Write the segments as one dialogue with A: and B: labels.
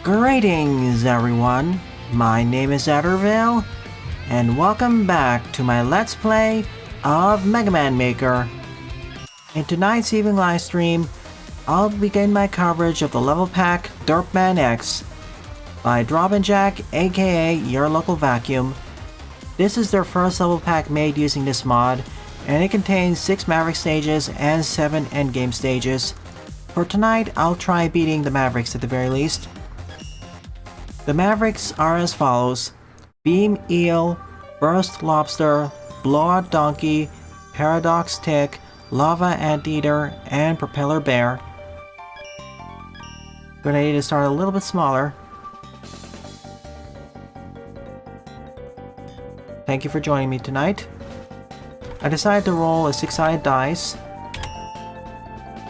A: Greetings everyone, my name is Etterville, and welcome back to my Let's Play of Mega Man Maker. In tonight's evening live stream, I'll begin my coverage of the level pack Derp Man X by Drobnjak, aka Your Local Vacuum. This is their first level pack made using this mod, and it contains 6 Maverick stages and 7 endgame stages. For tonight, I'll try beating the Mavericks at the very least. The Mavericks are as follows: Beam Eel, Burst Lobster, Blowout Donkey, Paradox Tick, Lava Anteater, and Propeller Bear. But I need to start a little bit smaller. Thank you for joining me tonight. I decided to roll a 6-sided dice,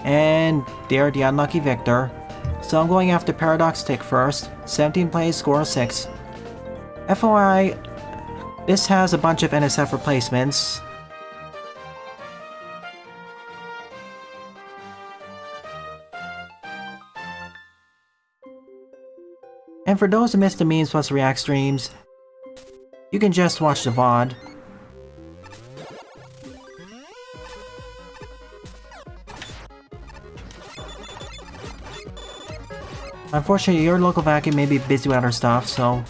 A: and they're the unlucky victor. So I'm going after Paradox Tick first. 17 plays, score 6. FYI, this has a bunch of NSF replacements. And for those who missed the memes plus react streams, you can just watch the VOD. Unfortunately, your local vacuum may be busy with other stuff, so...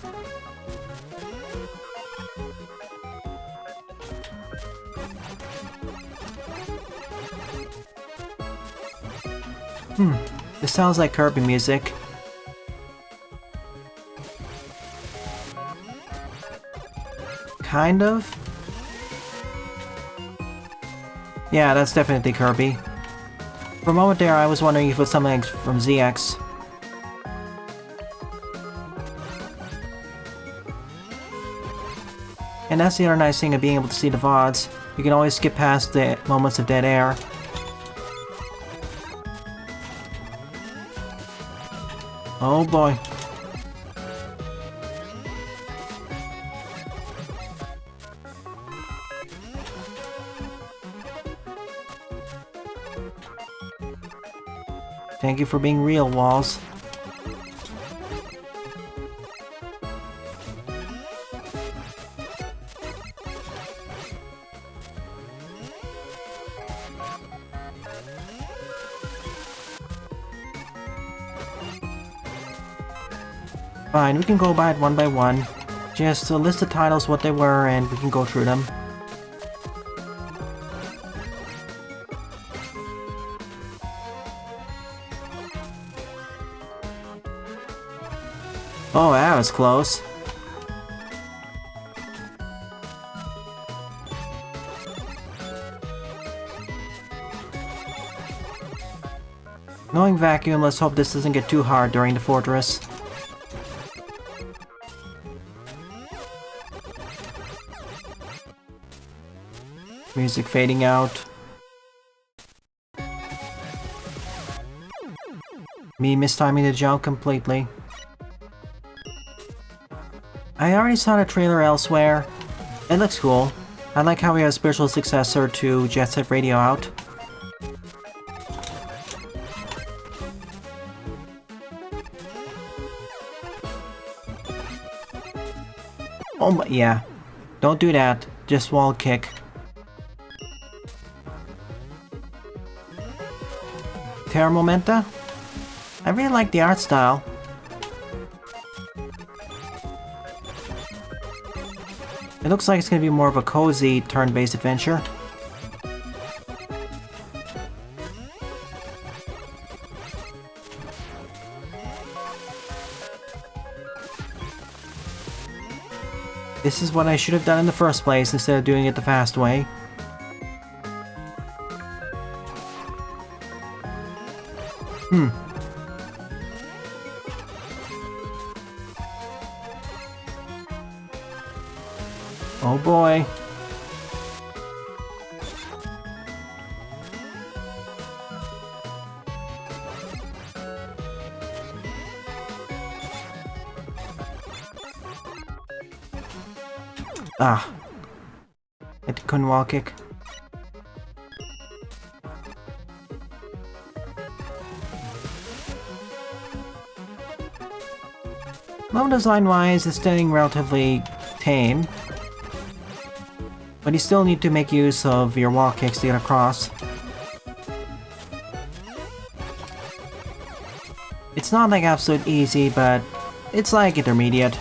A: This sounds like Kirby music. Kind of? Yeah, that's definitely Kirby. For a moment there, I was wondering if it was something from ZX. And that's the other nice thing of being able to see the VODs. You can always skip past the moments of dead air. Oh boy. Thank you for being real, Walls. Fine, we can go by it one by one. Just list the titles, what they were, and we can go through them. Oh, that was close. Knowing Vacuum, let's hope this doesn't get too hard during the fortress. Music fading out. Me mistiming the jump completely. I already saw the trailer elsewhere. It looks cool. I like how we have a spiritual successor to Jet Set Radio out. Oh my, yeah. Don't do that. Just wall kick. Terra Momenta? I really like the art style. It looks like it's going to be more of a cozy turn-based adventure. This is what I should have done in the first place instead of doing it the fast way. Oh boy. Ah. I couldn't wall kick. Level design-wise, it's staying relatively tame. But you still need to make use of your wall kicks to get across. It's not like absolute easy, but it's like intermediate.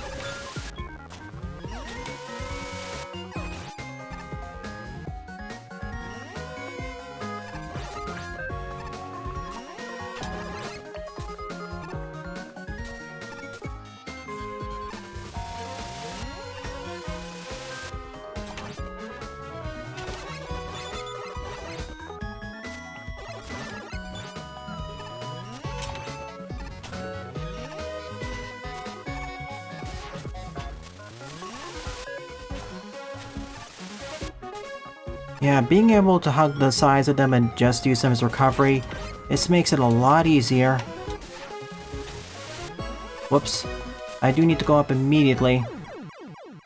A: Yeah, being able to hug the sides of them and just use them as recovery, this makes it a lot easier. Whoops. I do need to go up immediately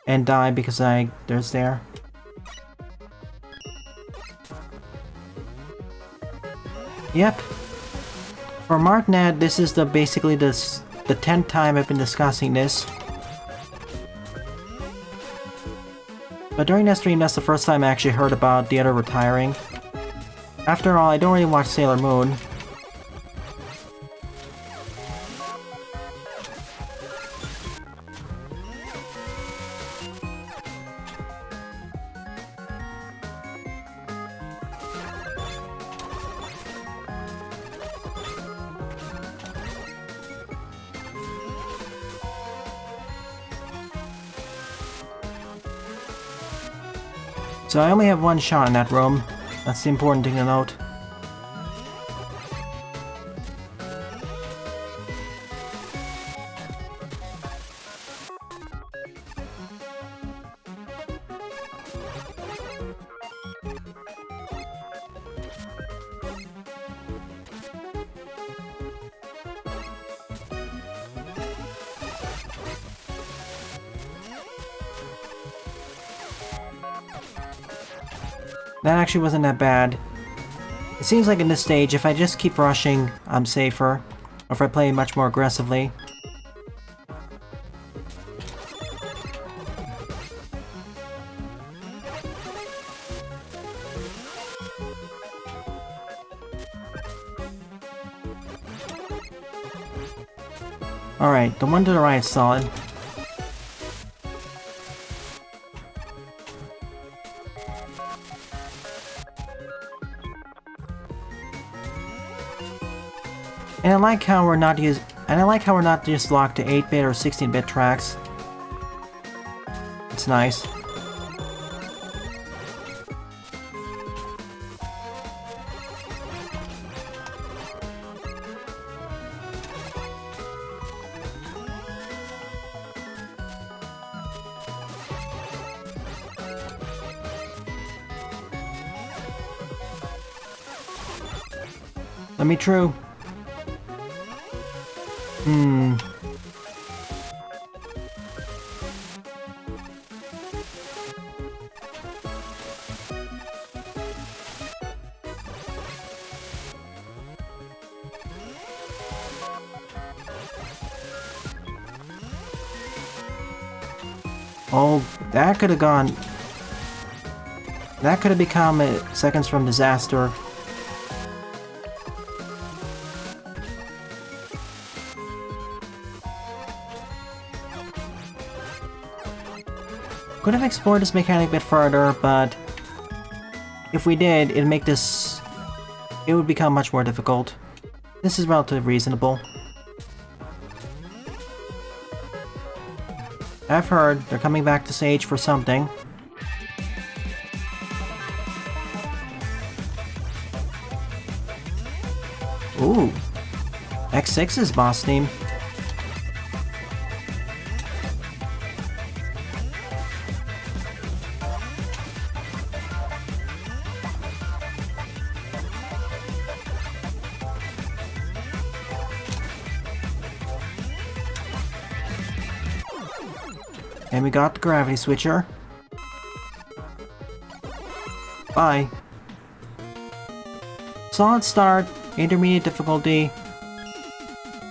A: and die because there's there. Yep. For Martinet, this is basically the 10th time I've been discussing this. But during that stream, that's the first time I actually heard about the other retiring. After all, I don't really watch Sailor Moon. So I only have one shot in that room. That's the important thing to note. That actually wasn't that bad. It seems like in this stage, if I just keep rushing, I'm safer. Or if I play much more aggressively. Alright, the one to the right is solid. And I like how we're not just locked to 8-bit or 16-bit tracks. It's nice. Let me through. Oh, that could have gone... That could have become seconds from disaster. Could have explored this mechanic a bit further, but if we did, it would become much more difficult. This is relatively reasonable. I've heard they're coming back to Sage for something. Ooh, X6's boss theme. And we got the gravity switcher. Bye. Solid start, intermediate difficulty.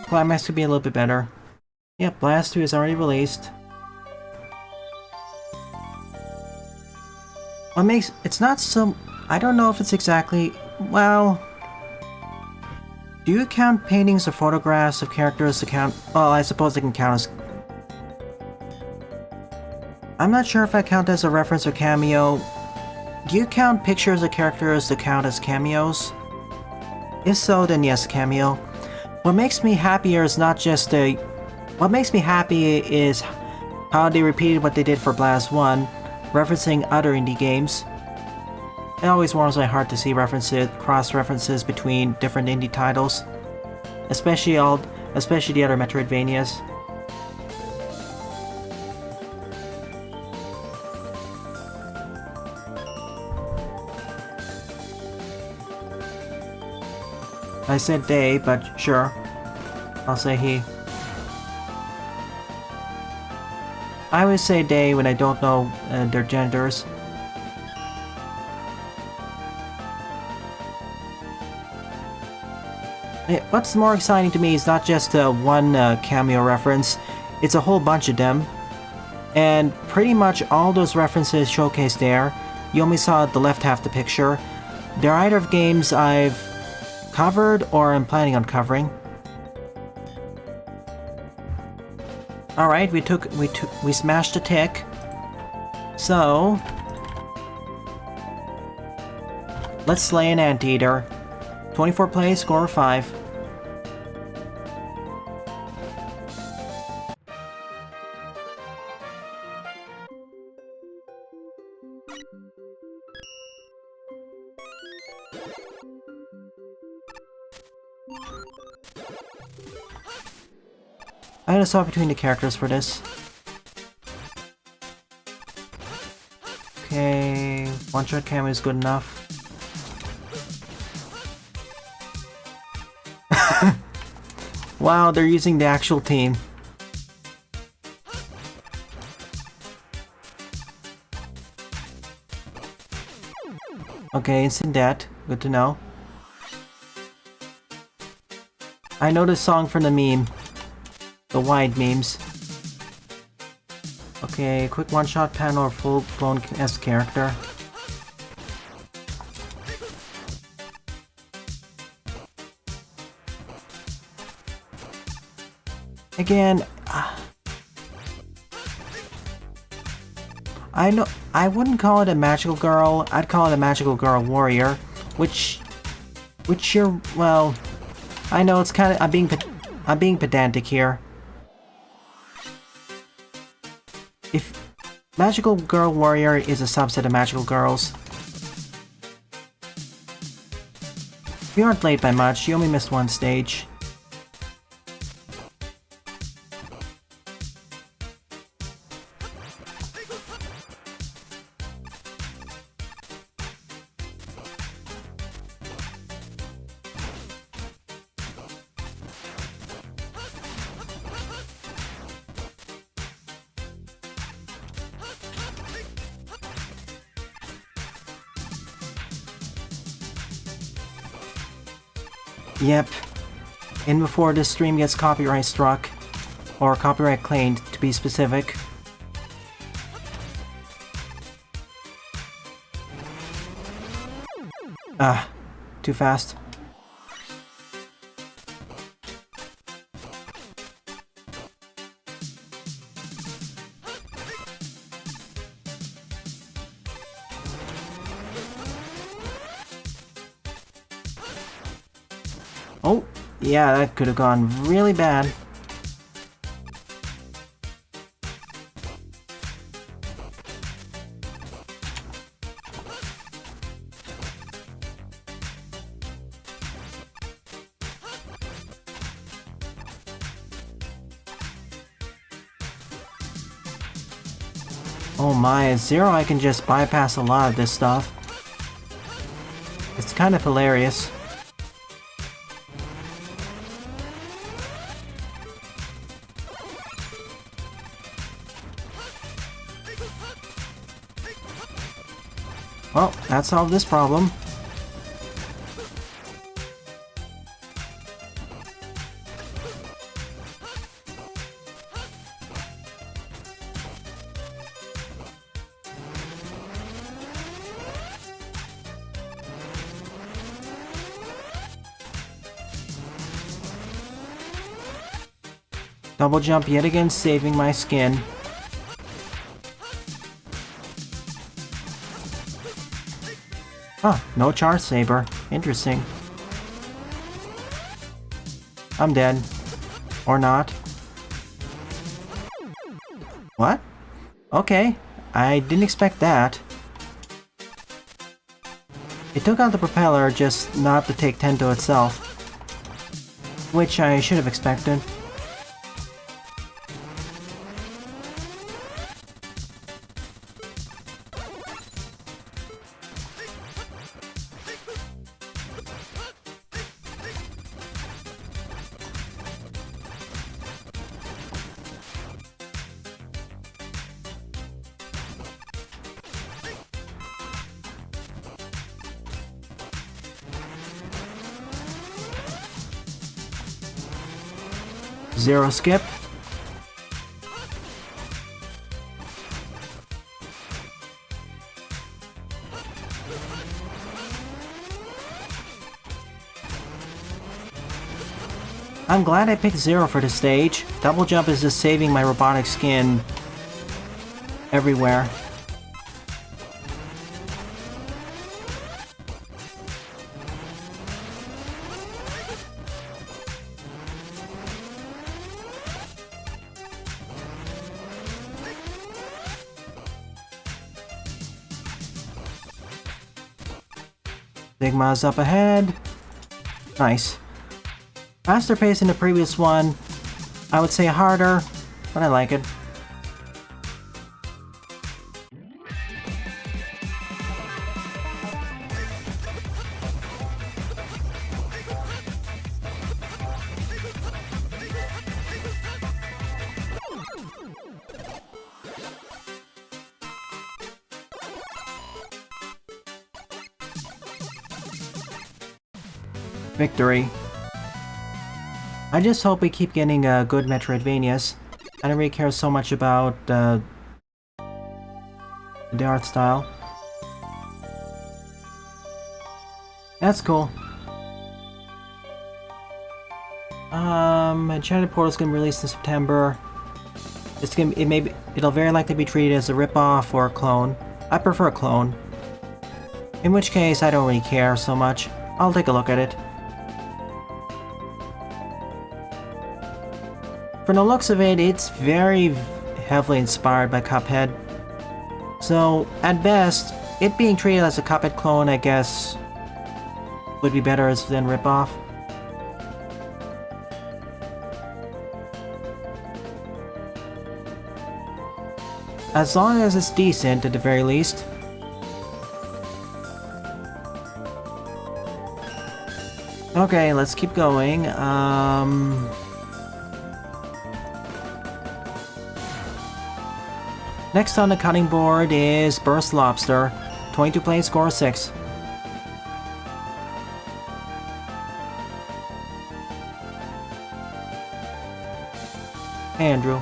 A: Climax could be a little bit better. Yep, Blast 2 is already released. What makes... It's not so... I don't know if it's exactly... Well... Do you count paintings or photographs of characters to count... Well, I suppose they can count as... I'm not sure if I count as a reference or cameo. Do you count pictures of characters to count as cameos? If so, then yes, cameo. What makes me happier is not just a... What makes me happy is how they repeated what they did for Blast 1, referencing other indie games. It always warms my heart to see cross-references between different indie titles, especially the other Metroidvanias. I said they, but sure, I'll say he. I always say they when I don't know their genders. What's more exciting to me is not just one cameo reference, it's a whole bunch of them. And pretty much all those references showcased there, you only saw the left half of the picture. They're either games I've covered or I'm planning on covering. Alright, we smashed a tick. So let's slay an anteater. 24 plays, score of 5. I gotta swap between the characters for this. Okay, one-shot camera is good enough. Wow, they're using the actual team. Okay, instant death. Good to know. I know this song from the meme. The wide memes. Okay, quick one-shot panel or full-blown S character. Again, I know I wouldn't call it a magical girl. I'd call it a magical girl warrior, which you're, well, I know it's kind of I'm being pedantic here. If magical girl warrior is a subset of magical girls, you aren't late by much. You only missed one stage. Yep. And before this stream gets copyright struck, or copyright claimed to be specific. Ah, too fast. Oh, yeah, that could have gone really bad. Oh my, at Zero I can just bypass a lot of this stuff. It's kind of hilarious. Well, that solved this problem. Double jump yet again, saving my skin. Huh, no charge saber. Interesting. I'm dead. Or not. What? Okay, I didn't expect that. It took out the propeller, just not to take Tento itself. Which I should have expected. Zero skip. I'm glad I picked Zero for this stage. Double jump is just saving my robotic skin everywhere. Sigma's up ahead. Nice. Faster pace than the previous one. I would say harder, but I like it. Victory. I just hope we keep getting good Metroidvanias. I don't really care so much about the art style. That's cool. Enchanted Portal's gonna be released in September. It'll very likely be treated as a ripoff or a clone. I prefer a clone. In which case, I don't really care so much. I'll take a look at it. From the looks of it, it's very heavily inspired by Cuphead. So, at best, it being treated as a Cuphead clone, I guess, would be better than ripoff. As long as it's decent, at the very least. Okay, let's keep going. Next on the cutting board is Burst Lobster. 22 plays, score 6. Hey, Andrew.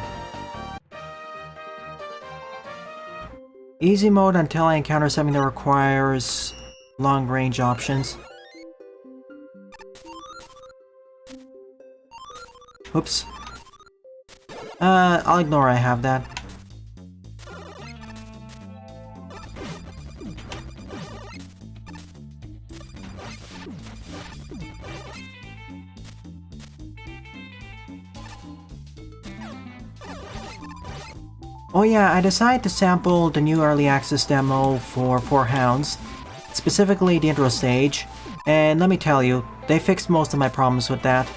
A: Easy mode until I encounter something that requires long-range options. Oops. I'll ignore I have that. Oh yeah, I decided to sample the new early access demo for Four Hounds, specifically the intro stage, and let me tell you, they fixed most of my problems with that.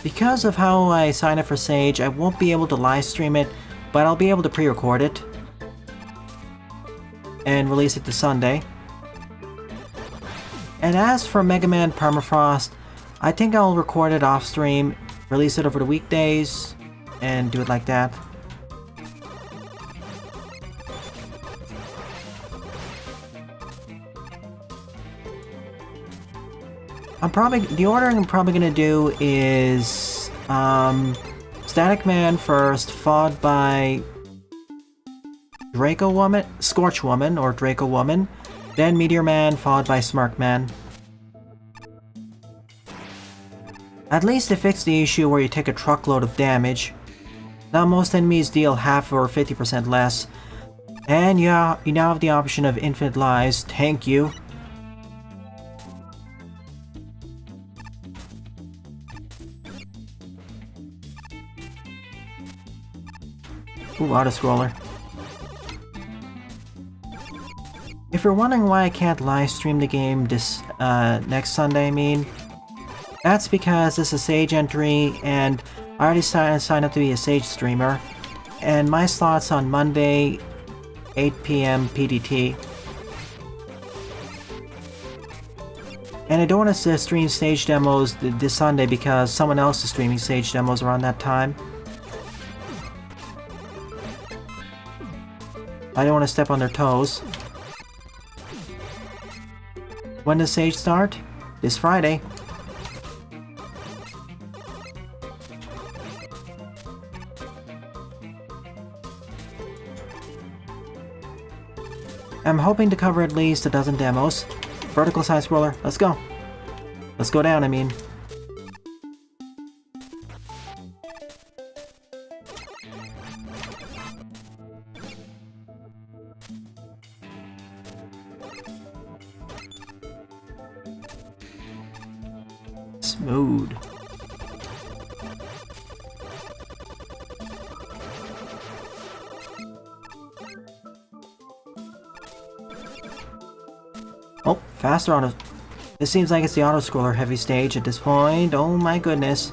A: Because of how I signed up for Sage, I won't be able to live stream it, but I'll be able to pre-record it and release it this Sunday. And as for Mega Man Permafrost, I think I'll record it off stream, release it over the weekdays, and do it like that. The ordering I'm probably gonna do is Static Man first, followed by Scorch Woman, or Draco Woman, then Meteor Man, followed by Smirk Man. At least they fixed the issue where you take a truckload of damage. Now most enemies deal half or 50% less. And you now have the option of infinite lives. Thank you. Ooh, auto-scroller. If you're wondering why I can't live stream the game this next Sunday, that's because it's a Sage entry, and I already signed up to be a Sage streamer, and my slot's on Monday, 8 PM PDT. And I don't want to stream Sage demos this Sunday because someone else is streaming Sage demos around that time. I don't want to step on their toes. When does Sage start? This Friday. I'm hoping to cover at least a dozen demos. Vertical side scroller, let's go. Let's go down, I mean. Smooth. Oh, faster auto. This seems like it's the auto-scroller heavy stage at this point. Oh my goodness.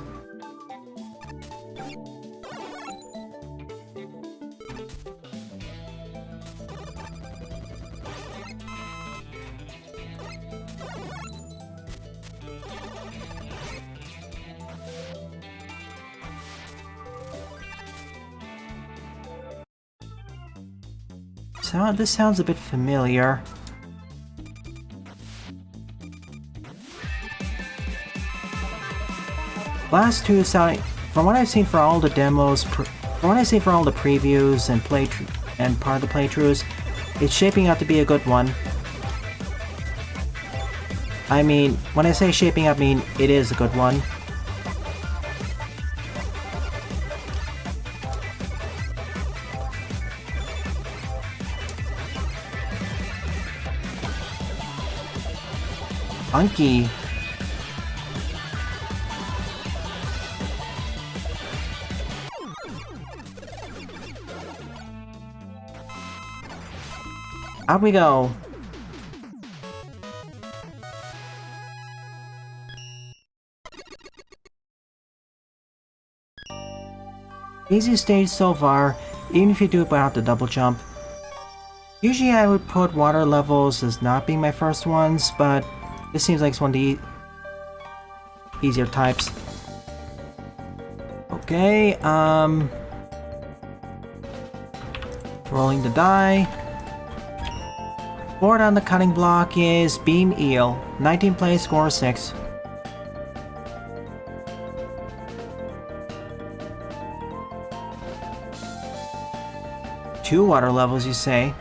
A: So, this sounds a bit familiar. Last two sound, from what I've seen for all the demos, from what I've seen for all the previews and part of the playthroughs, it's shaping out to be a good one. I mean, when I say shaping up, I mean it is a good one. Funky. Out we go. Easy stage so far, even if you do it without the double jump. Usually I would put water levels as not being my first ones, but this seems like it's one of the easier types. Okay, rolling the die. Board on the cutting block is Beam Eel. 19 plays, score 6. Two water levels, you say?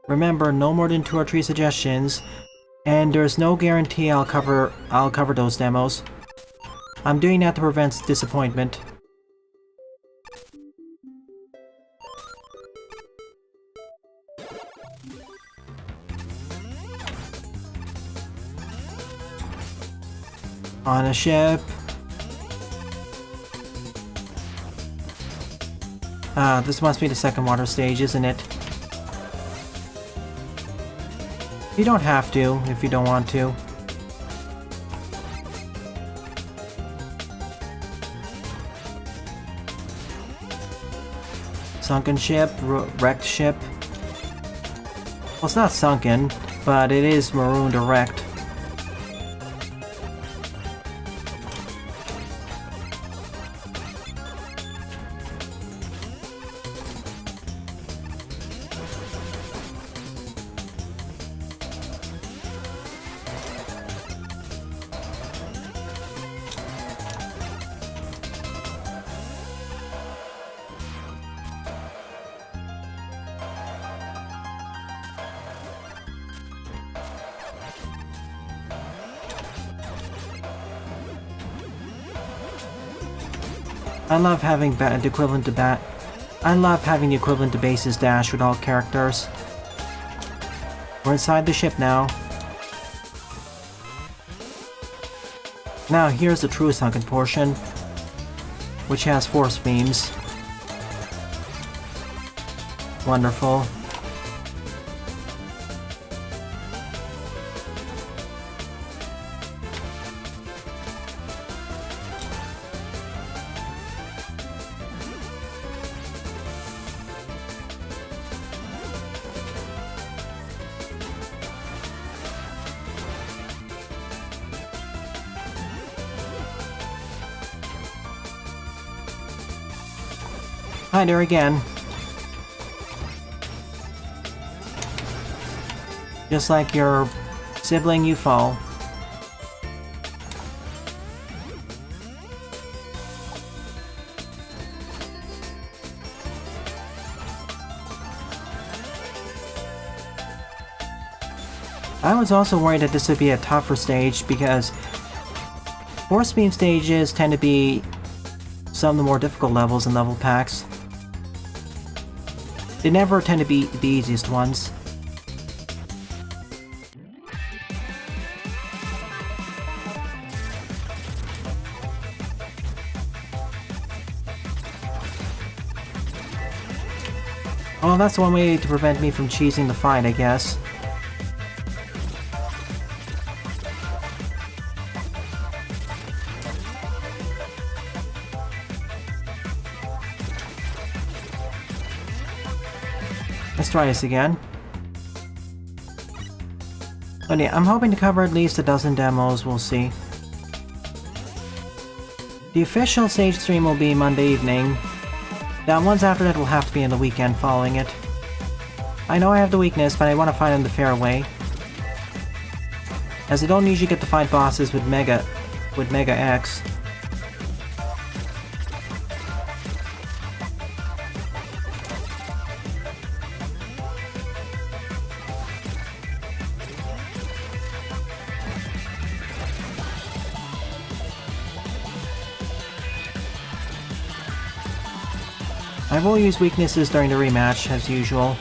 A: Remember, no more than 2 or 3 suggestions, and there's no guarantee I'll cover those demos. I'm doing that to prevent disappointment. On a ship. This must be the second water stage, isn't it? You don't have to, if you don't want to. Sunken ship, wrecked ship. Well, it's not sunken, but it is marooned or wrecked. I love having the equivalent to I love having the equivalent to base's dash with all characters. We're inside the ship now. Now here's the true sunken portion, which has force beams. Wonderful. Hi there again. Just like your sibling, you fall. I was also worried that this would be a tougher stage because force beam stages tend to be some of the more difficult levels in level packs. They never tend to be the easiest ones. Well, that's one way to prevent me from cheesing the fight, I guess. Let's try this again. But yeah, I'm hoping to cover at least a dozen demos, we'll see. The official stage stream will be Monday evening. The ones after that will have to be in the weekend following it. I know I have the weakness, but I want to fight in the fair way. As I don't usually get to fight bosses with Mega X. I will use weaknesses during the rematch, as usual.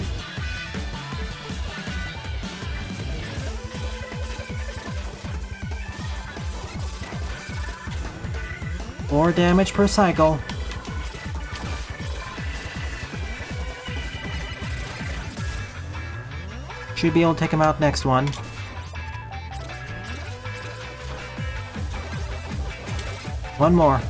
A: More damage per cycle. Should be able to take him out next one. One more.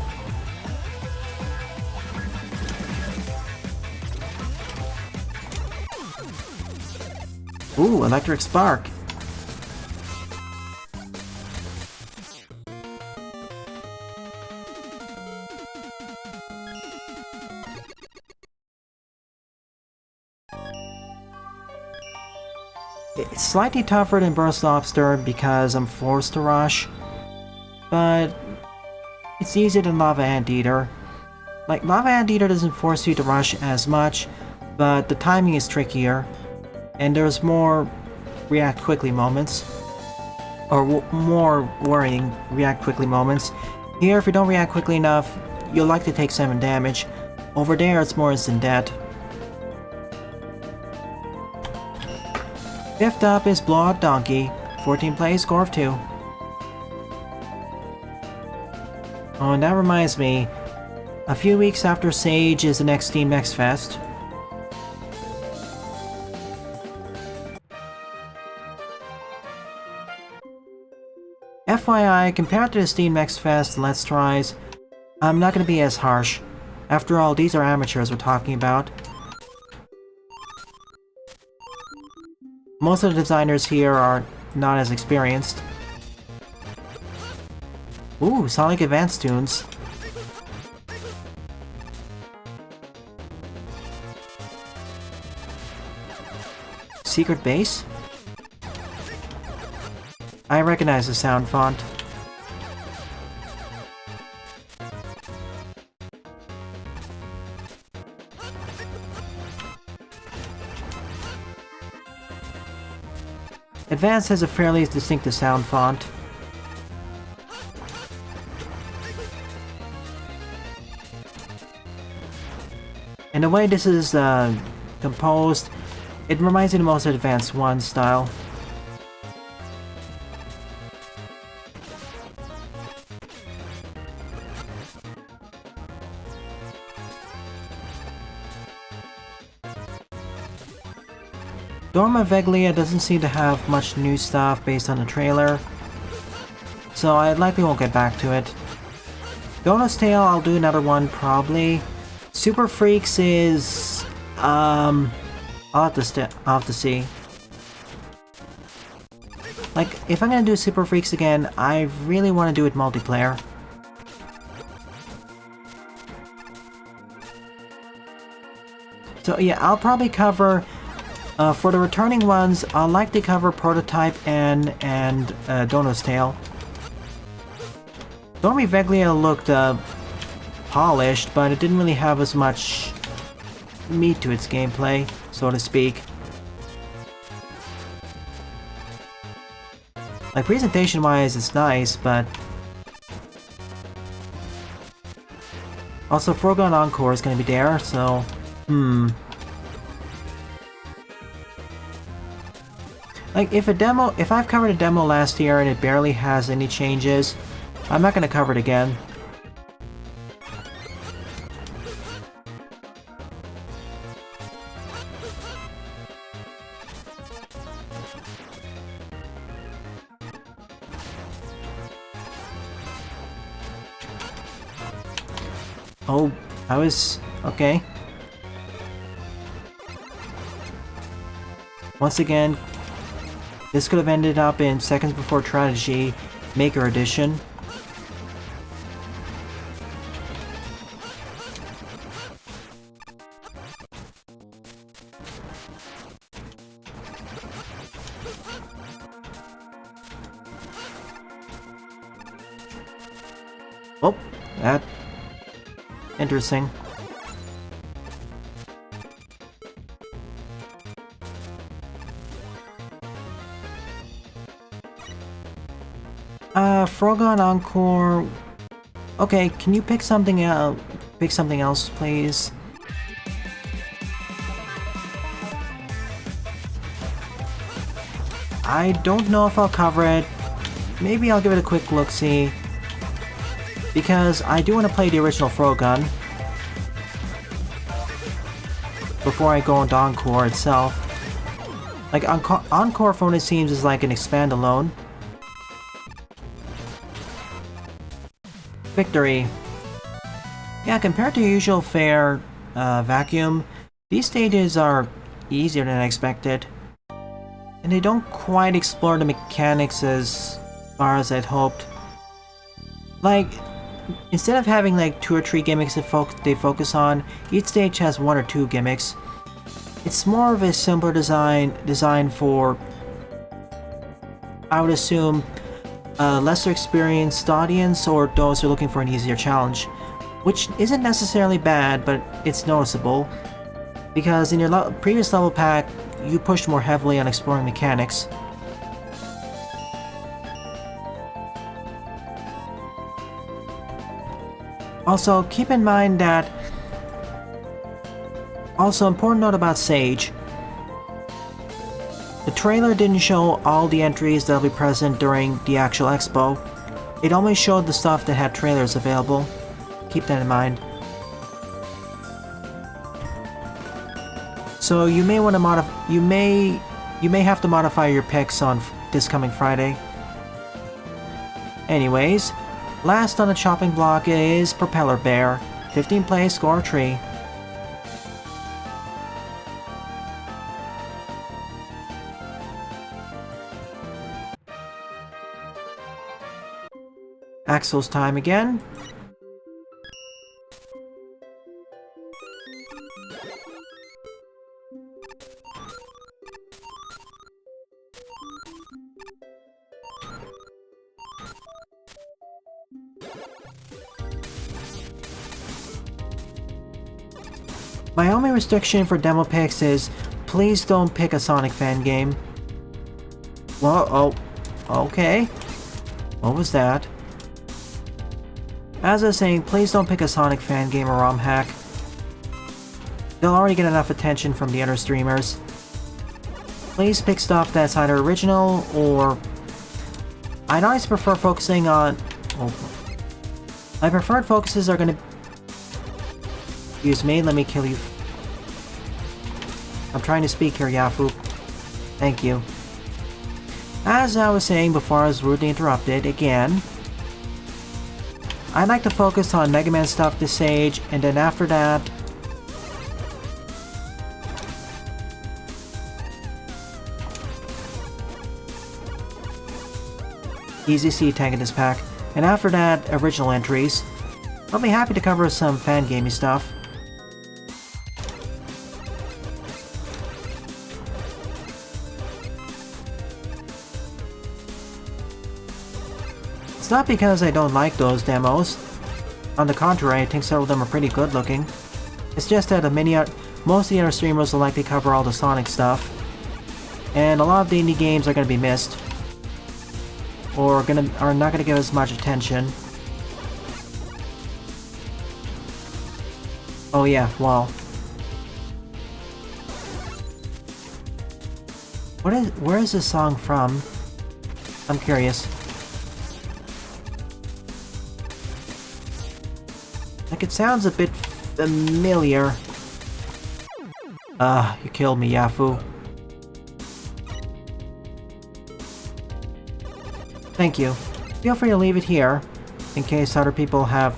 A: Ooh, electric spark. It's slightly tougher than Burst Lobster because I'm forced to rush, but it's easier than Lava Anteater. Like, Lava Anteater doesn't force you to rush as much, but the timing is trickier. And there's more react quickly moments. Or more worrying react quickly moments. Here, if you don't react quickly enough, you'll likely take 7 damage. Over there, it's more instant death. Fifth up is Blowout Donkey. 14 plays, score of 2. Oh, and that reminds me. A few weeks after Sage is the next Steam Next Fest. FYI, compared to the Steam Next Fest Let's Tries, I'm not going to be as harsh. After all, these are amateurs we're talking about. Most of the designers here are not as experienced. Ooh, Sonic Advance tunes. Secret base? I recognize the sound font. Advance has a fairly distinctive sound font. And the way this is composed, it reminds me the most of Advanced 1 style. Dorma Veglia doesn't seem to have much new stuff based on the trailer, so I likely won't get back to it. Donut's Tale, I'll do another one probably. Super Freaks is... I'll have to see. Like, if I'm gonna do Super Freaks again, I really want to do it multiplayer. So yeah, I'll probably cover... for the returning ones, I'll likely cover Prototype and Donut's Tale. Dormi Veglia looked polished, but it didn't really have as much meat to its gameplay, so to speak. Like, presentation-wise, it's nice, but... Also, Foregone Encore is gonna be there, so... Like, if I've covered a demo last year and it barely has any changes, I'm not gonna cover it again. Oh, I was... okay. Once again, this could have ended up in Seconds Before Tragedy Maker Edition. Oh, that... interesting. Frogon Encore... Okay, can you pick something else? Pick something else, please? I don't know if I'll cover it. Maybe I'll give it a quick look-see. Because I do want to play the original Frogun before I go into Encore itself. Like, Encore for what it seems is like an expand-alone. Victory. Yeah, compared to usual fare Vacuum, these stages are easier than I expected. And they don't quite explore the mechanics as far as I'd hoped. Like, instead of having like 2 or 3 gimmicks that they focus on, each stage has 1 or 2 gimmicks. It's more of a simpler design for, I would assume, a lesser experienced audience or those who are looking for an easier challenge. Which isn't necessarily bad, but it's noticeable. Because in your previous level pack, you pushed more heavily on exploring mechanics. Also, keep in mind that... Also, important note about Sage. The trailer didn't show all the entries that'll be present during the actual expo. It only showed the stuff that had trailers available. Keep that in mind. So you may want to you may have to modify your picks on this coming Friday. Anyways, last on the chopping block is Propeller Bear. 15 plays, score a tree. Axel's time again. My only restriction for demo picks is, please don't pick a Sonic fan game. Well, oh, okay. What was that? As I was saying, please don't pick a Sonic fan game or ROM hack. they'll already get enough attention from the other streamers. Please pick stuff that's either original or... I'd always prefer focusing on... Oh, my preferred focuses are gonna... Excuse me, let me kill you. I'm trying to speak here, Yafu. Thank you. As I was saying before I was rudely interrupted, again, I'd like to focus on Mega Man stuff this stage, and then after that... Easy C tank in this pack. And after that, original entries. I'll be happy to cover some fan gaming stuff. It's not because I don't like those demos. On the contrary, I think some of them are pretty good looking. It's just that most of the other streamers will likely cover all the Sonic stuff. And a lot of the indie games are going to be missed. Or are not going to get as much attention. Oh yeah, well. Where is this song from? I'm curious. Like, it sounds a bit familiar. You killed me, Yafu. Thank you. Feel free to leave it here, in case other people have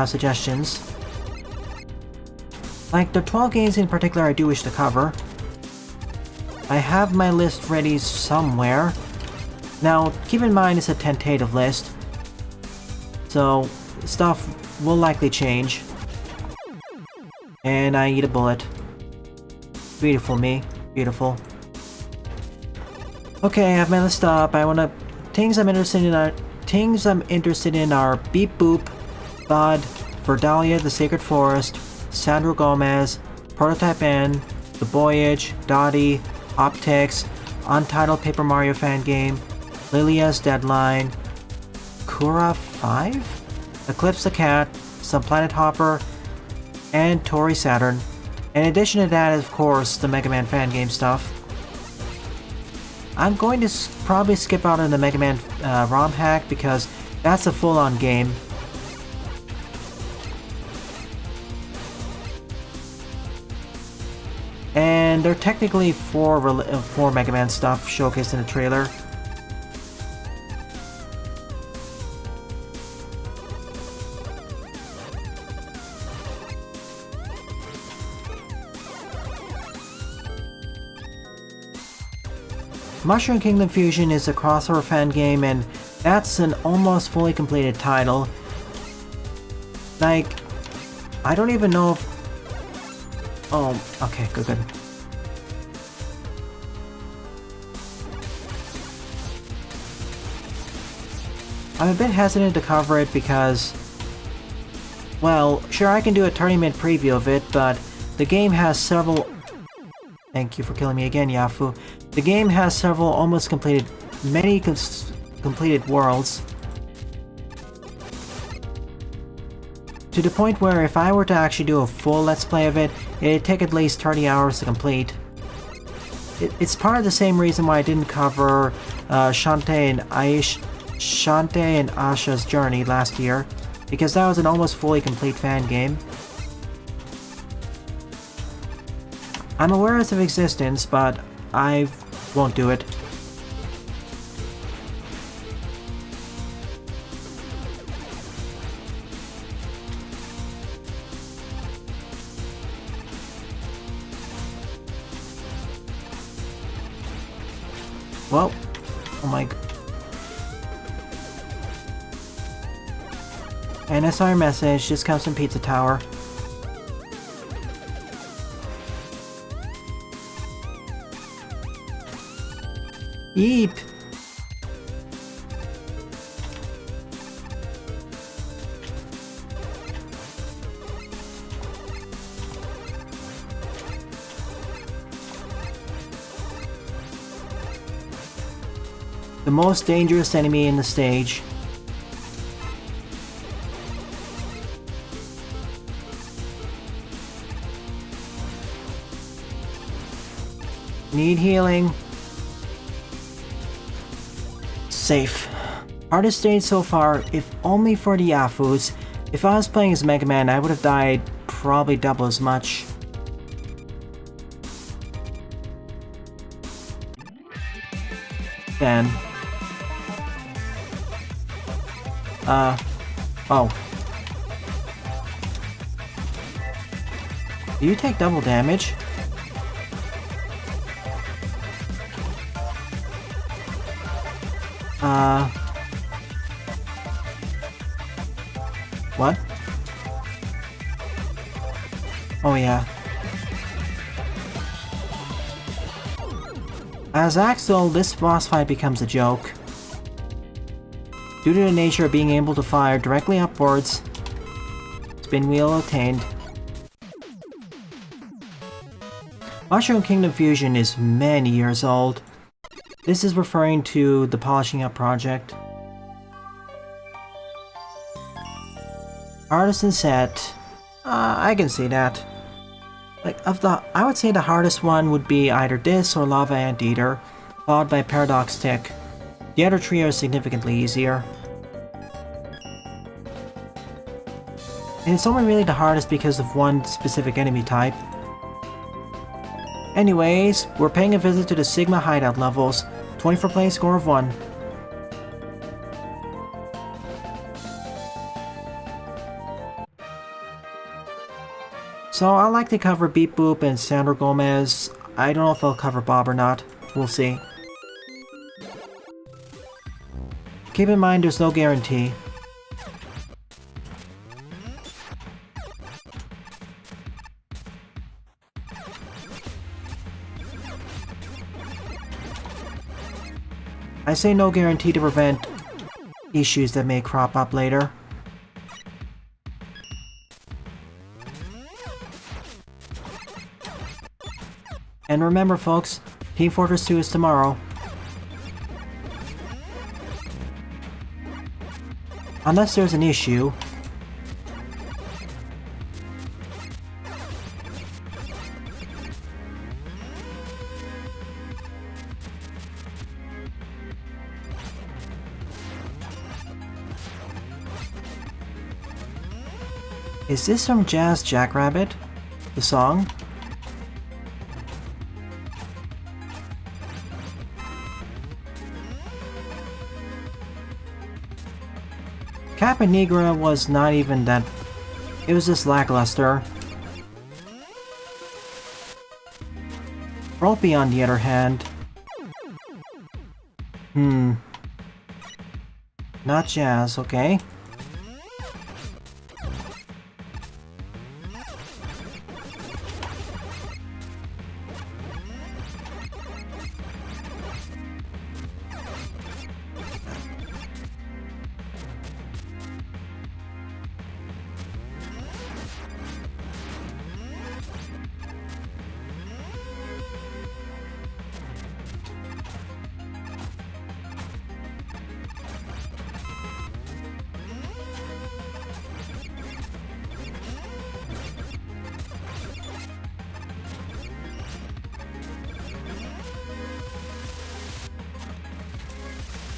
A: suggestions. Like, the 12 games in particular I do wish to cover. I have my list ready somewhere. Now, keep in mind it's a tentative list, so stuff will likely change. And I eat a bullet. Beautiful me. Beautiful. Okay, I have my list up. Things I'm interested in are Beep Boop, Bud, Verdalia, The Sacred Forest, Sandro Gomez, Prototype N, The Voyage, Dottie, Optics, Untitled Paper Mario fan game, Lilia's Deadline, Kura 5? Eclipse the Cat, some Planet Hopper, and Tori Saturn. In addition to that, of course, the Mega Man fan game stuff. I'm going to probably skip out on the Mega Man ROM hack because that's a full-on game. And there are technically four Mega Man stuff showcased in the trailer. Mushroom Kingdom Fusion is a crossover fan game, and that's an almost fully completed title. Like, I don't even know if... Oh, okay, good. I'm a bit hesitant to cover it because... Well, sure, I can do a 30-minute preview of it, but the game has several... Thank you for killing me again, Yafu. The game has several almost completed... many completed worlds. To the point where if I were to actually do a full Let's Play of it, it'd take at least 30 hours to complete. It's part of the same reason why I didn't cover Shantae and Asha's Journey last year, because that was an almost fully complete fan game. I'm aware of its existence, but I won't do it. Well, oh my... And I saw your message, just comes from Pizza Tower. Yeep! The most dangerous enemy in the stage. Need healing. Safe. Hardest stage so far, if only for the Yafus. If I was playing as Mega Man, I would have died probably double as much. Then. Oh. Do you take double damage? What? Oh yeah. As Axel, this boss fight becomes a joke. Due to the nature of being able to fire directly upwards, spin wheel attained. Mushroom Kingdom Fusion is many years old. This is referring to the polishing up project. Artisan set. I can see that. Like, I would say the hardest one would be either this or Lava Anteater, followed by Paradox Tick. The other three are significantly easier. And it's only really the hardest because of one specific enemy type. Anyways, we're paying a visit to the Sigma hideout levels. 24 play score of 1. So I'll likely cover Beep Boop and Sandra Gomez. I don't know if I'll cover Bob or not. We'll see. Keep in mind there's no guarantee. I say no guarantee to prevent issues that may crop up later. And remember folks, Team Fortress 2 is tomorrow. Unless there's an issue. Is this from Jazz Jackrabbit? The song? Kappa Negra was not even that... It was just lackluster. Ropey on the other hand... Not Jazz, okay.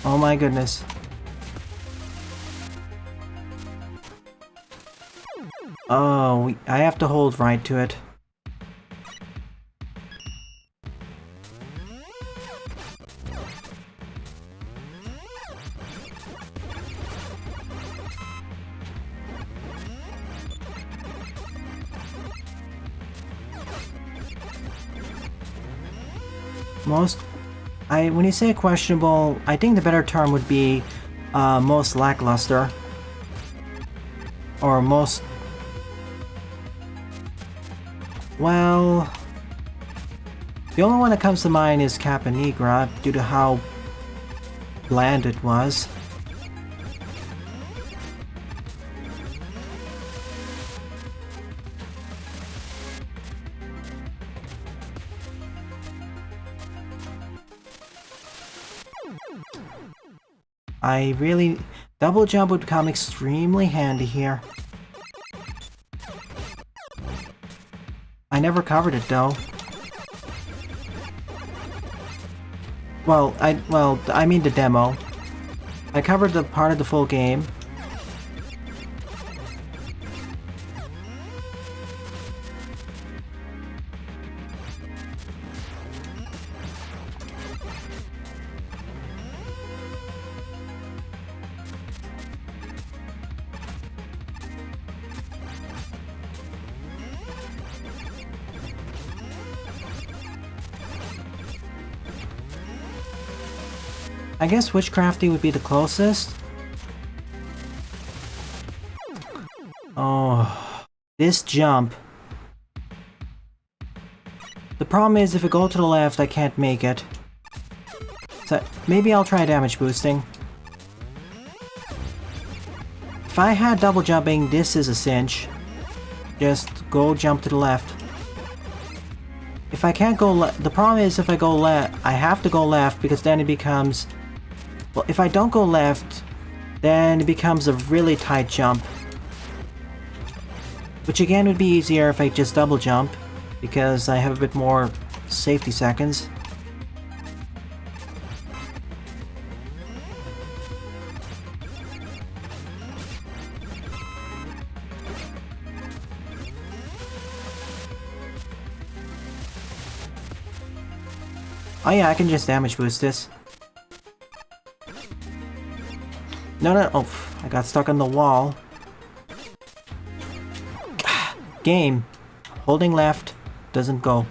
A: Oh my goodness. Oh, I have to hold right to it. When you say questionable, I think the better term would be most lackluster. Or most... Well... The only one that comes to mind is Kappa Negra, due to how bland it was. Double jump would come extremely handy here. I never covered it though. Well, I mean the demo. I covered the part of the full game. I guess witchcrafting would be the closest. Oh, this jump. The problem is if I go to the left, I can't make it. So maybe I'll try damage boosting. If I had double jumping, this is a cinch. Just go jump to the left. If I can't go left, the problem is if I go left, I have to go left because then it becomes... Well, if I don't go left, then it becomes a really tight jump. Which again would be easier if I just double jump, because I have a bit more safety seconds. Oh yeah, I can just damage boost this. No, oh, I got stuck on the wall. Game. Holding left doesn't go.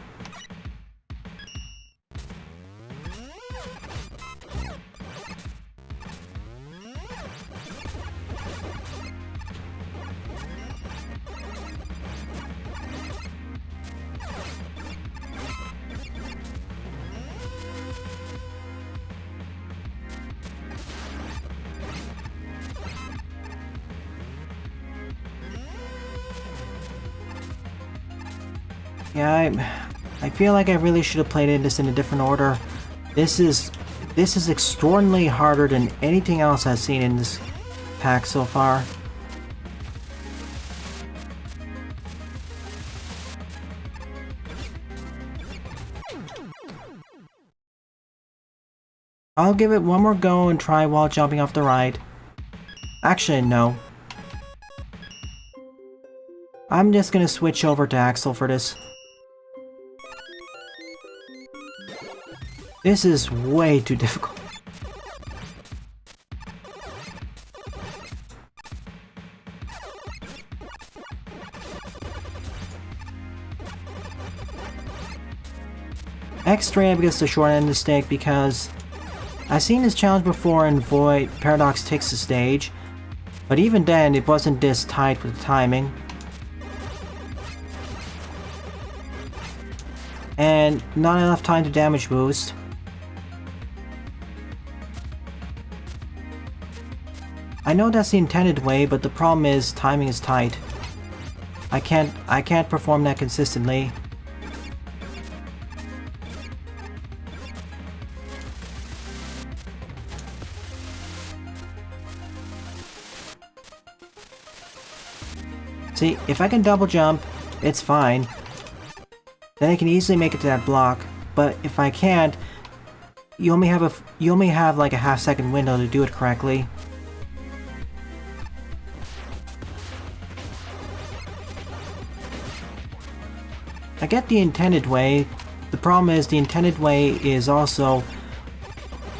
A: Yeah, I feel like I really should have played this in a different order. This is extraordinarily harder than anything else I've seen in this pack so far. I'll give it one more go and try while jumping off the ride. Actually, no. I'm just gonna switch over to Axel for this. This is way too difficult. X-Ray gets the short end of the stick because I've seen this challenge before and Void Paradox takes the stage, but even then it wasn't this tight with the timing. And not enough time to damage boost. I know that's the intended way, but the problem is timing is tight. I can't perform that consistently. See, if I can double jump, it's fine. Then I can easily make it to that block. But if I can't, you only have like a half-second window to do it correctly. I get the intended way. The problem is the intended way is also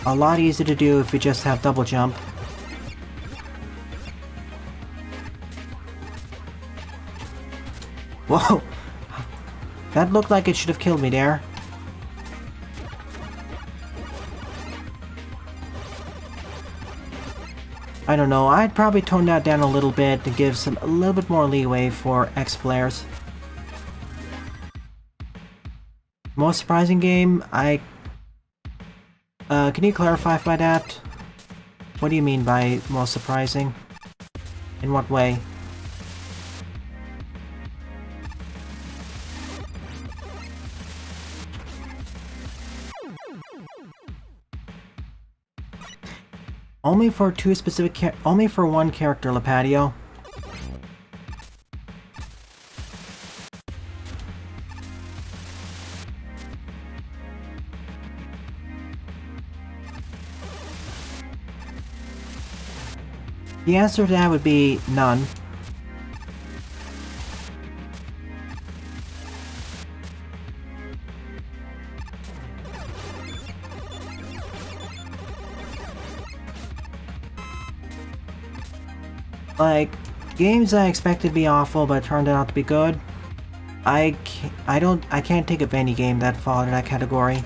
A: a lot easier to do if you just have double jump. Whoa! That looked like it should have killed me there. I don't know, I'd probably tone that down a little bit to give a little bit more leeway for X players. Most surprising game, can you clarify by that? What do you mean by most surprising? In what way? Only for only for one character, Lapatio. The answer to that would be none. Like, games I expected to be awful but turned out to be good. I can't think of any game that fall into that category.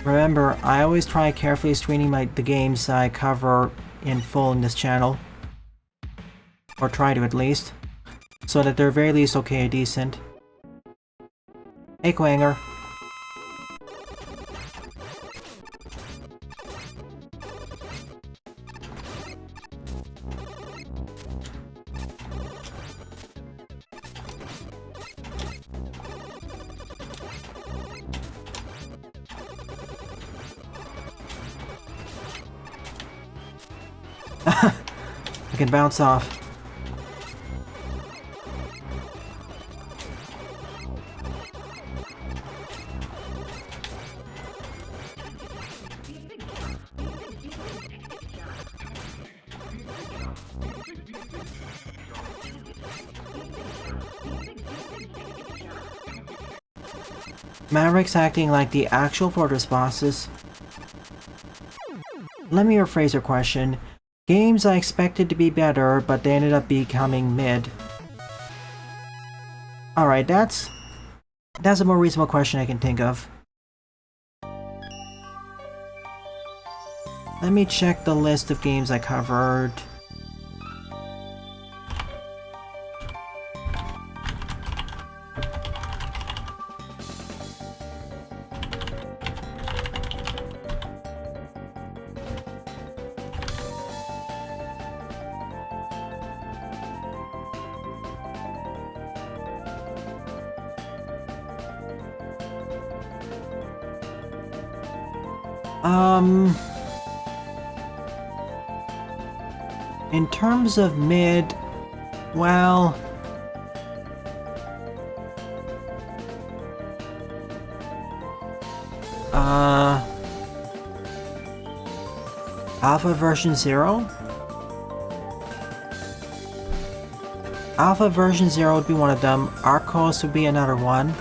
A: Remember, I always try carefully screening the games I cover in full in this channel. Or try to at least. So that they're very least okay or decent. Hey Quanger. I can bounce off. Maverick's acting like the actual fortress bosses. Let me rephrase your question. Games I expected to be better, but they ended up becoming mid. Alright, that's a more reasonable question I can think of. Let me check the list of games I covered. In terms of mid, well... Alpha version 0? Alpha version 0 would be one of them. Arcos would be another one.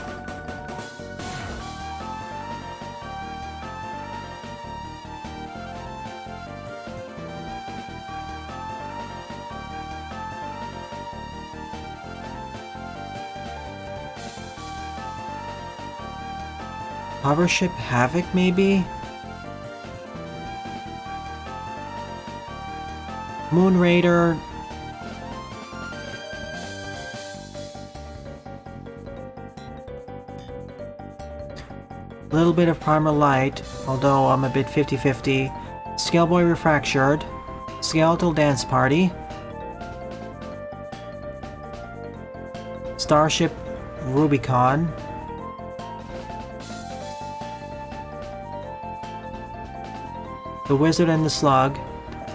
A: Hovership Havoc, maybe? Moon Raider. A little bit of Primal Light, although I'm a bit 50-50. Scaleboy Refractured. Skeletal Dance Party. Starship Rubicon. The Wizard and the Slug.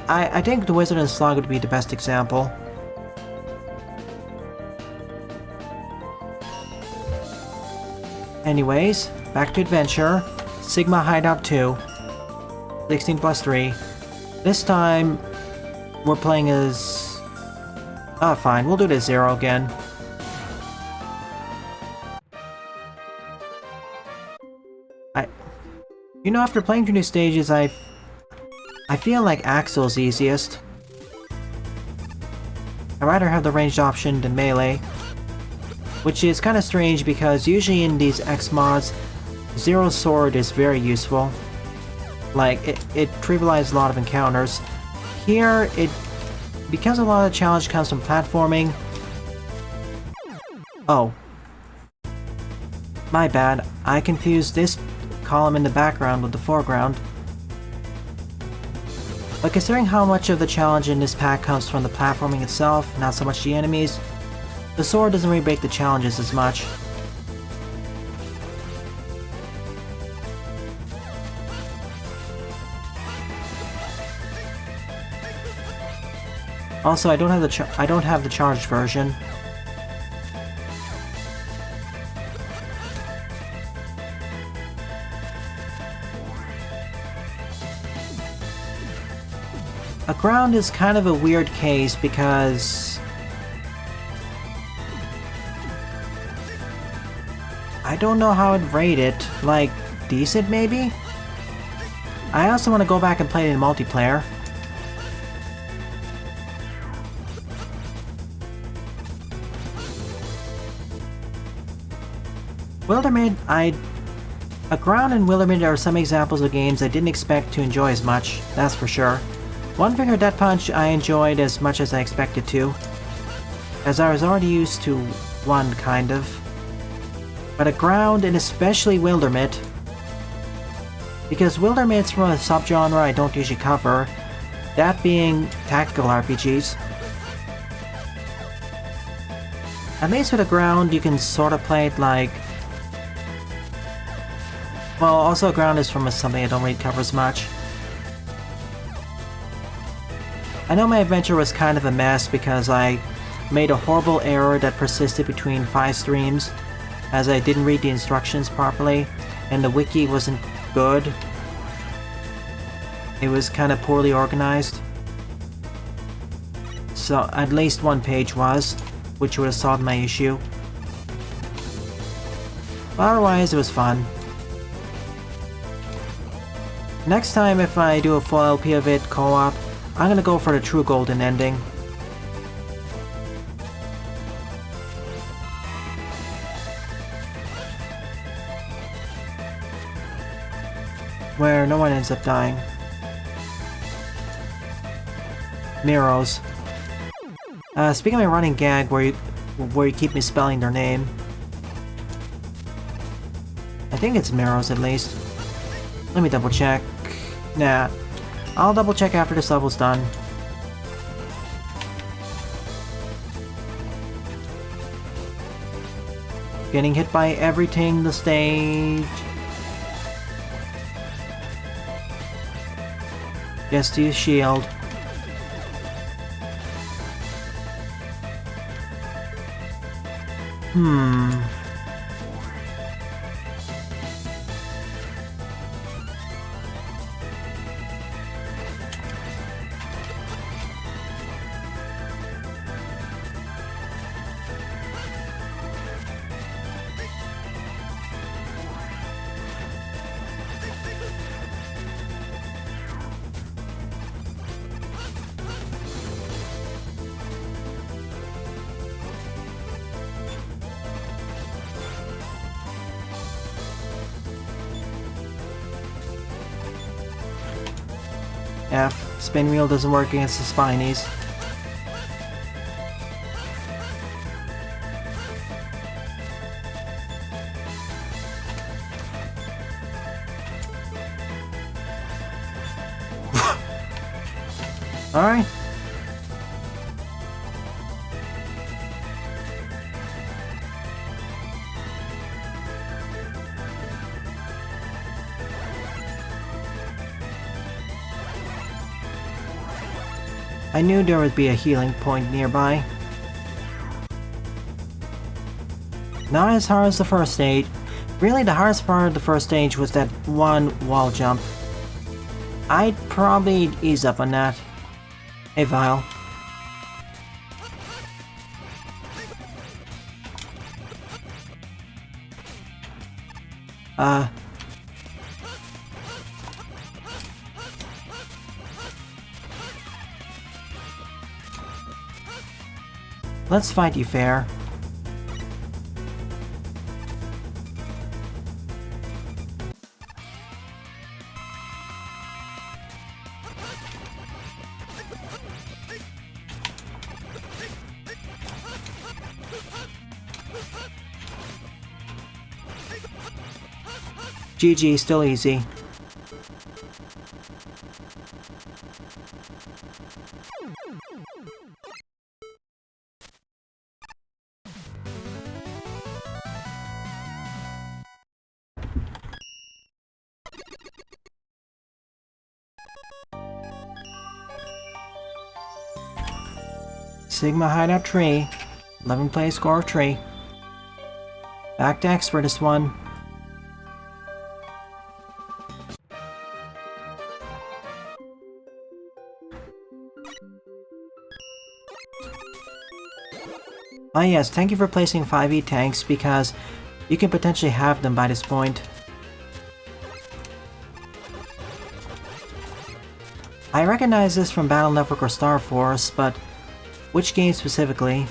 A: I think the Wizard and the Slug would be the best example. Anyways, back to adventure. Sigma Hideout 2. 16 plus 3. This time, we're playing as... Oh, fine. We'll do it as 0 again. You know, after playing through new stages, I feel like Axel's easiest. I'd rather have the ranged option than melee. Which is kind of strange because usually in these X mods, Zero Sword is very useful. Like, it trivializes a lot of encounters. Here, because a lot of the challenge comes from platforming... Oh. My bad, I confused this column in the background with the foreground. But considering how much of the challenge in this pack comes from the platforming itself, not so much the enemies, the sword doesn't really break the challenges as much. Also, I don't have the charged version. A ground is kind of a weird case because I don't know how I'd rate it. Like, decent maybe? I also want to go back and play it in multiplayer. Wildermid, Aground and Wildermid are some examples of games I didn't expect to enjoy as much, that's for sure. One Finger Death Punch I enjoyed as much as I expected to, as I was already used to one, kind of. But Aground, and especially Wildermid, because Wildermid's from a subgenre I don't usually cover, that being tactical RPGs. At least with Aground, you can sort of play it like... Well, also Aground is from something I don't really cover as much. I know my adventure was kind of a mess because I made a horrible error that persisted between 5 streams, as I didn't read the instructions properly, and the wiki wasn't good. It was kind of poorly organized. So, at least one page was, which would have solved my issue. But otherwise, it was fun. Next time, if I do a full LP of it, co-op, I'm gonna go for the true golden ending. Where no one ends up dying. Miros. Speaking of my running gag where you keep misspelling their name. I think it's Miros at least. Let me double check. Nah. I'll double check after this level's done. Getting hit by everything the stage. Just use shield. F. Spin wheel doesn't work against the spinies. Alright. I knew there would be a healing point nearby. Not as hard as the first stage. Really, the hardest part of the first stage was that one wall jump. I'd probably ease up on that. Hey, Vile. Let's fight you fair. GG, still easy. Sigma hideout tree. 11 play score tree. Back to X for this one. Oh yes, thank you for placing 5e tanks because you can potentially have them by this point. I recognize this from Battle Network or Star Force, but which game specifically?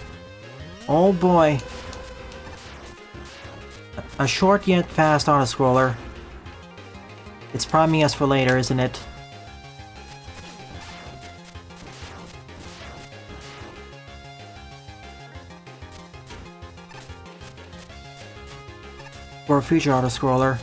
A: Oh boy. A short yet fast auto-scroller. It's priming us for later, isn't it? For a future auto-scroller.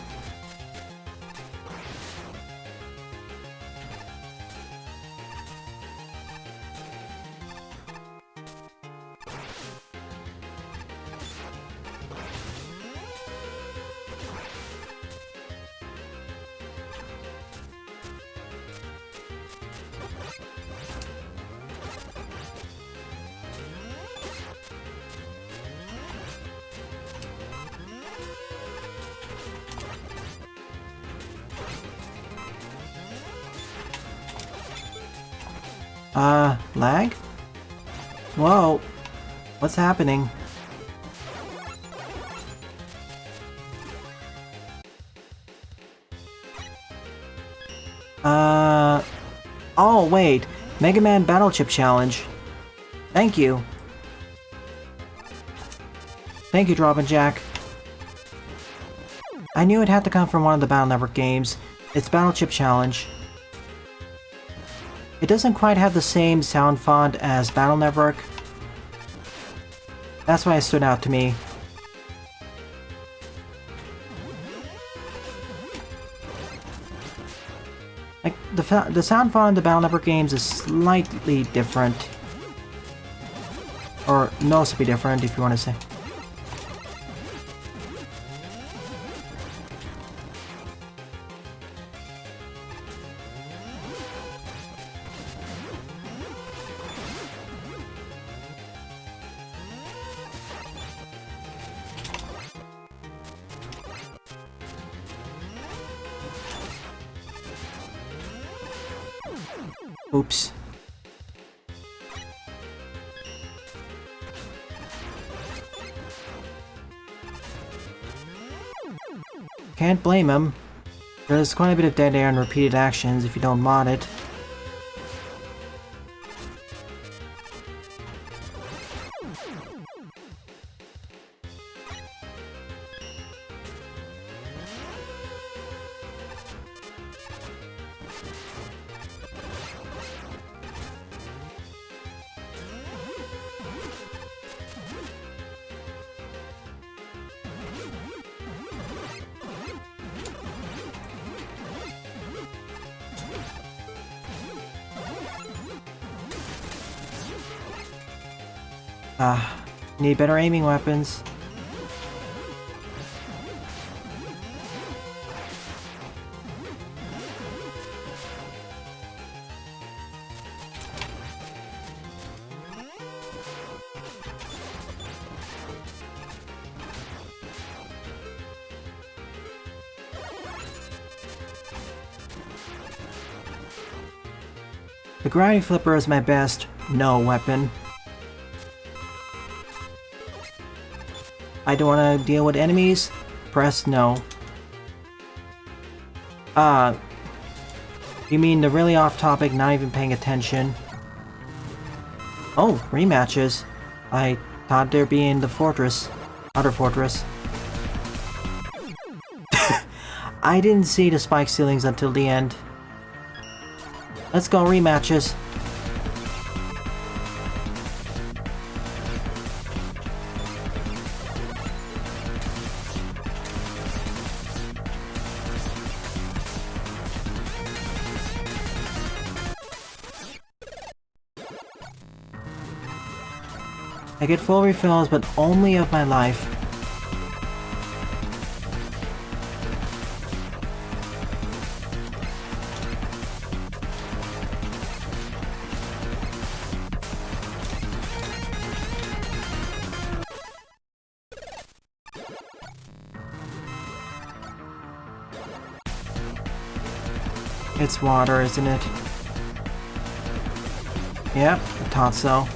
A: Lag? Whoa. What's happening? Oh, wait. Mega Man Battle Chip Challenge. Thank you. Thank you, Drobnjak. I knew it had to come from one of the Battle Network games. It's Battle Chip Challenge. It doesn't quite have the same sound font as Battle Network. That's why it stood out to me. Like, the sound font in the Battle Network games is slightly different. Or noticeably different, if you want to say. Oops. Can't blame him. There's quite a bit of dead air and repeated actions if you don't mod it. Need better aiming weapons. The gravity flipper is my best no weapon. I don't want to deal with enemies. Press no. You mean the really off-topic, not even paying attention? Oh, rematches. I thought there'd be in the fortress. Other fortress. I didn't see the spike ceilings until the end. Let's go rematches. I get full refills, but only of my life. It's water, isn't it? Yep, I thought so.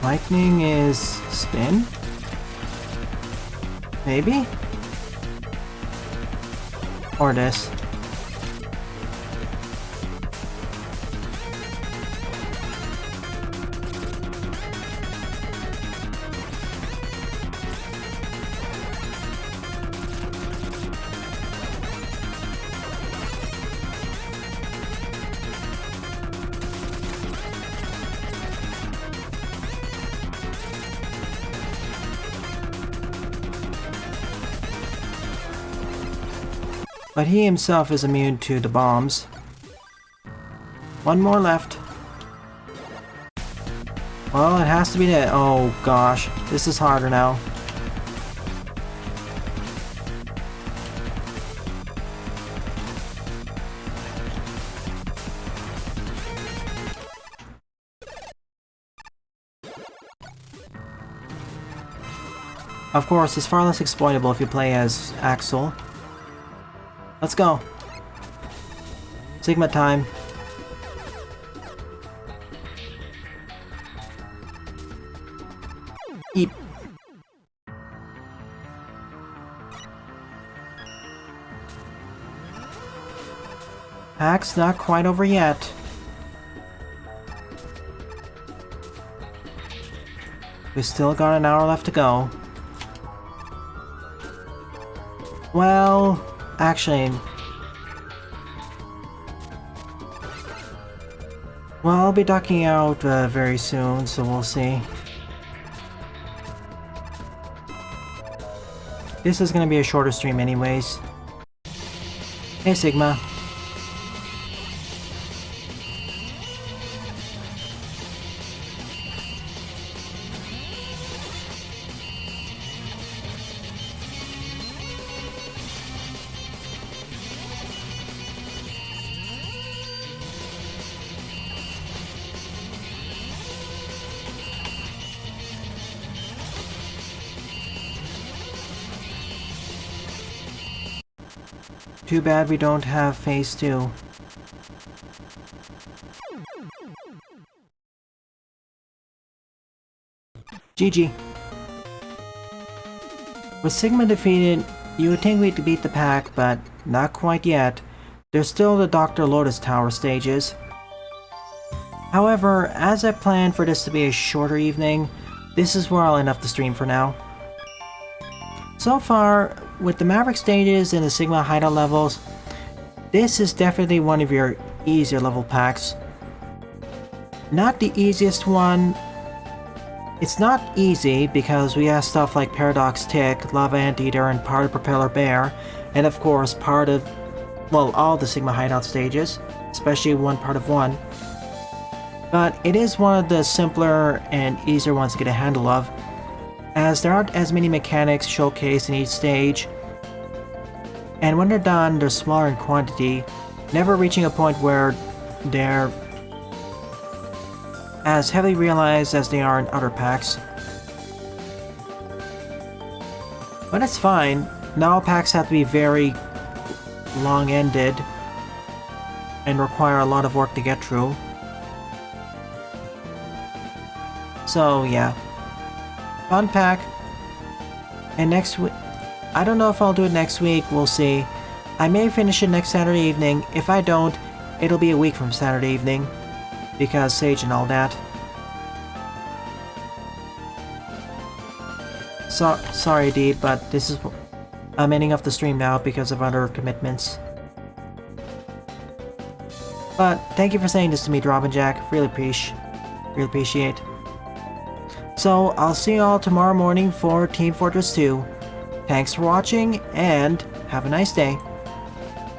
A: Lightning is spin? Maybe? Or this. But he himself is immune to the bombs. One more left. Well, it has to be that. Oh gosh, this is harder now. Of course, it's far less exploitable if you play as Axel. Let's go. Sigma time. Eep. Pack's not quite over yet. We still got an hour left to go. Well, actually... Well, I'll be ducking out very soon, so we'll see. This is gonna be a shorter stream anyways. Hey Sigma. Too bad we don't have phase 2. GG. With Sigma defeated, you would think we'd beat the pack, but not quite yet. There's still the Dr. Lotus Tower stages. However, as I planned for this to be a shorter evening, this is where I'll end up the stream for now. So far, with the Maverick stages and the Sigma hideout levels, this is definitely one of your easier level packs. Not the easiest one. It's not easy because we have stuff like Paradox Tick, Lava Anteater, and part of Propeller Bear, and of course part of, well, all the Sigma hideout stages, especially part of 1. But it is one of the simpler and easier ones to get a handle of, as there aren't as many mechanics showcased in each stage, and when they're done, they're smaller in quantity, never reaching a point where they're as heavily realized as they are in other packs. But it's fine. Not all packs have to be very long-ended and require a lot of work to get through. So yeah. Fun pack. And next week, I don't know if I'll do it next week, we'll see. I may finish it next Saturday evening. If I don't, it'll be a week from Saturday evening, because Sage and all that. Sorry Deep, but this is... I'm ending off the stream now because of other commitments. But thank you for saying this to me, Drobnjak. Really appreciate. So I'll see you all tomorrow morning for Team Fortress 2. Thanks for watching, and have a nice day.